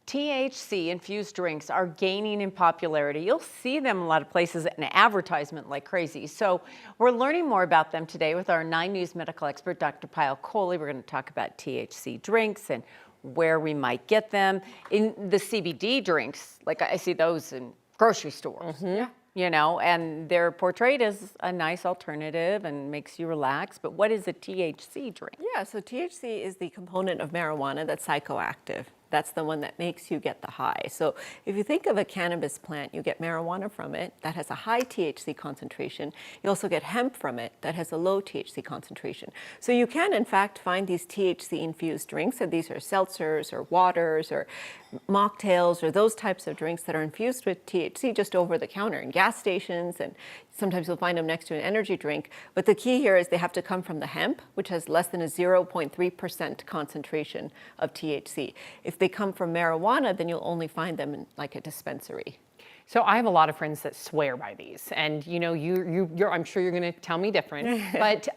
THC-infused drinks are gaining in popularity. You'll see them in a lot of places in advertisement like crazy. So we're learning more about them today with our 9 News medical expert, Dr. Payal Kohli. We're going to talk about THC drinks and where we might get them. In the CBD drinks, like I see those in grocery stores. Yeah. You know, and they're portrayed as a nice alternative and makes you relax. But what is a THC drink? Yeah, so THC is the component of marijuana that's psychoactive. That's the one that makes you get the high. So if you think of a cannabis plant, you get marijuana from it that has a high THC concentration. You also get hemp from it that has a low THC concentration. So you can, in fact, find these THC-infused drinks, and these are seltzers or waters or mocktails or those types of drinks that are infused with THC just over the counter in gas stations, and sometimes you'll find them next to an energy drink. But the key here is they have to come from the hemp, which has less than a 0.3% concentration of THC. If they come from marijuana, then you'll only find them in like a dispensary. So I have a lot of friends that swear by these, and you know, I'm sure you're going to tell me different, but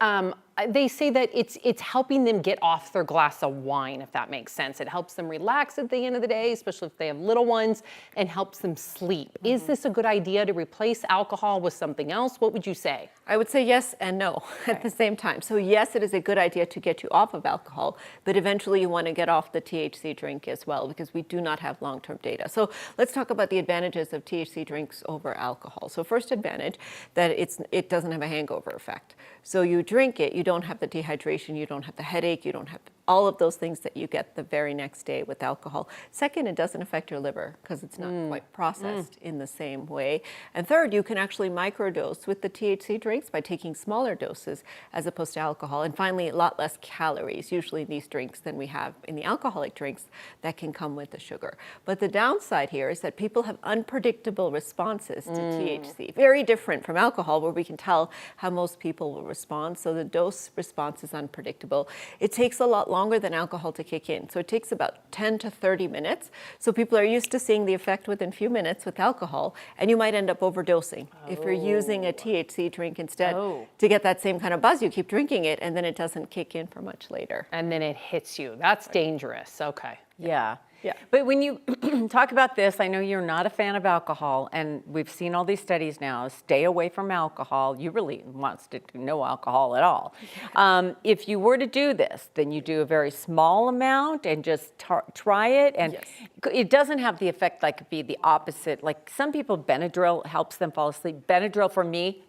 they say that it's helping them get off their glass of wine, if that makes sense. It helps them relax at the end of the day, especially if they have little ones, and helps them sleep. Is this a good idea to replace alcohol with something else? What would you say? I would say yes and no at the same time. So yes, it is a good idea to get you off of alcohol, but eventually you want to get off the THC drink as well, because we do not have long-term data. So let's talk about the advantages of THC drinks over alcohol. So first advantage, that it doesn't have a hangover effect. So you drink it, you don't have the dehydration, you don't have the headache, you don't have all of those things that you get the very next day with alcohol. Second, it doesn't affect your liver because it's not quite processed in the same way. And third, you can actually microdose with the THC drinks by taking smaller doses as opposed to alcohol. And finally, a lot less calories, usually in these drinks, than we have in the alcoholic drinks that can come with the sugar. But the downside here is that people have unpredictable responses to THC, very different from alcohol, where we can tell how most people will respond. So the dose response is unpredictable. It takes a lot longer than alcohol to kick in. So it takes about 10 to 30 minutes. So people are used to seeing the effect within a few minutes with alcohol, and you might end up overdosing if you're using a THC drink instead to get that same kind of buzz. You keep drinking it, and then it doesn't kick in for much later. And then it hits you. That's dangerous. Okay. Yeah. Yeah. But when you talk about this, I know you're not a fan of alcohol, and we've seen all these studies now. Stay away from alcohol. You really want to stick to no alcohol at all. If you were to do this, then you do a very small amount and just try it. And it doesn't have the effect like be the opposite. Like some people, Benadryl helps them fall asleep. Benadryl for me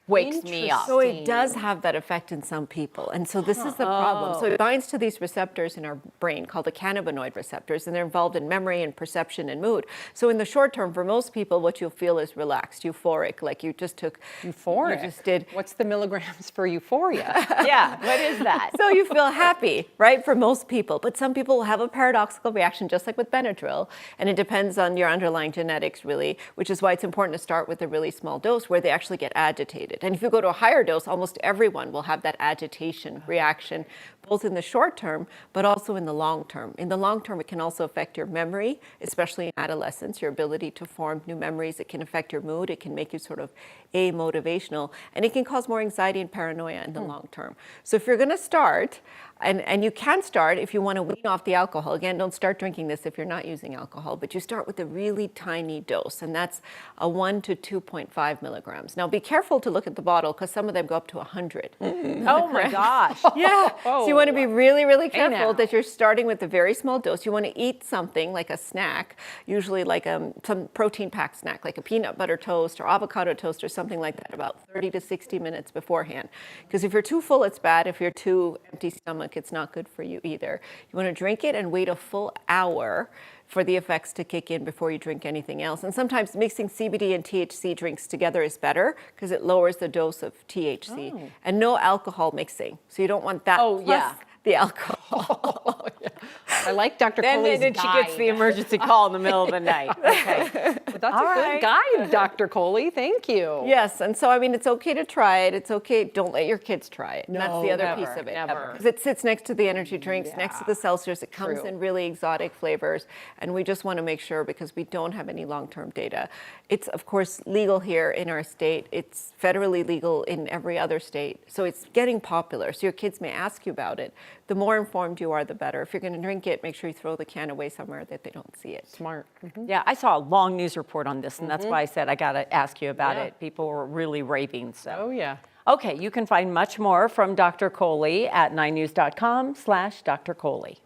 wakes me up. So it does have that effect in some people. And so this is the problem. So it binds to these receptors in our brain called the cannabinoid receptors, and they're involved in memory and perception and mood. So in the short term, for most people, what you'll feel is relaxed, euphoric, like you just took... Euphoric? You just did... What's the milligrams for euphoria? Yeah, what is that? So you feel happy, right, for most people. But some people will have a paradoxical reaction, just like with Benadryl. And it depends on your underlying genetics, really, which is why it's important to start with a really small dose where they actually get agitated. And if you go to a higher dose, almost everyone will have that agitation reaction, both in the short term, but also in the long term. In the long term, it can also affect your memory, especially in adolescence, your ability to form new memories. It can affect your mood. It can make you sort of amotivational, and it can cause more anxiety and paranoia in the long term. So if you're going to start, and you can start if you want to wean off the alcohol. Again, don't start drinking this if you're not using alcohol, but you start with a really tiny dose, and that's a 1 to 2.5 milligrams. Now, be careful to look at the bottle because some of them go up to 100. Oh my gosh. Yeah. So you want to be really, really careful that you're starting with a very small dose. You want to eat something like a snack, usually like some protein-packed snack, like a peanut butter toast or avocado toast or something like that, about 30 to 60 minutes beforehand. Because if you're too full, it's bad. If you're too empty stomach, it's not good for you either. You want to drink it and wait a full hour for the effects to kick in before you drink anything else. And sometimes mixing CBD and THC drinks together is better because it lowers the dose of THC. And no alcohol mixing. So you don't want that plus the alcohol. I like Dr. Kohli's then she gets the emergency call in the middle of the night. Okay. But that's a good guide, Dr. Kohli. Thank you. Yes, and so, I mean, it's okay to try it. It's okay. Don't let your kids try it. No, that's the other never, piece of it. Never. Because it sits next to the energy drinks, next to the seltzers. It comes in really exotic flavors. And we just want to make sure, because we don't have any long-term data. It's, of course, legal here in our state. It's federally legal in every other state. So it's getting popular. So your kids may ask you about it. the more informed you are, the better. If you're going to drink it, make sure you throw the can away somewhere that they don't see it. Smart. Yeah, I saw a long news report on this, and that's why I said I got to ask you about Yeah. it. People were really raving. So. Oh, yeah. Okay, you can find much more from Dr. Kohli at 9news.com/Dr. Kohli.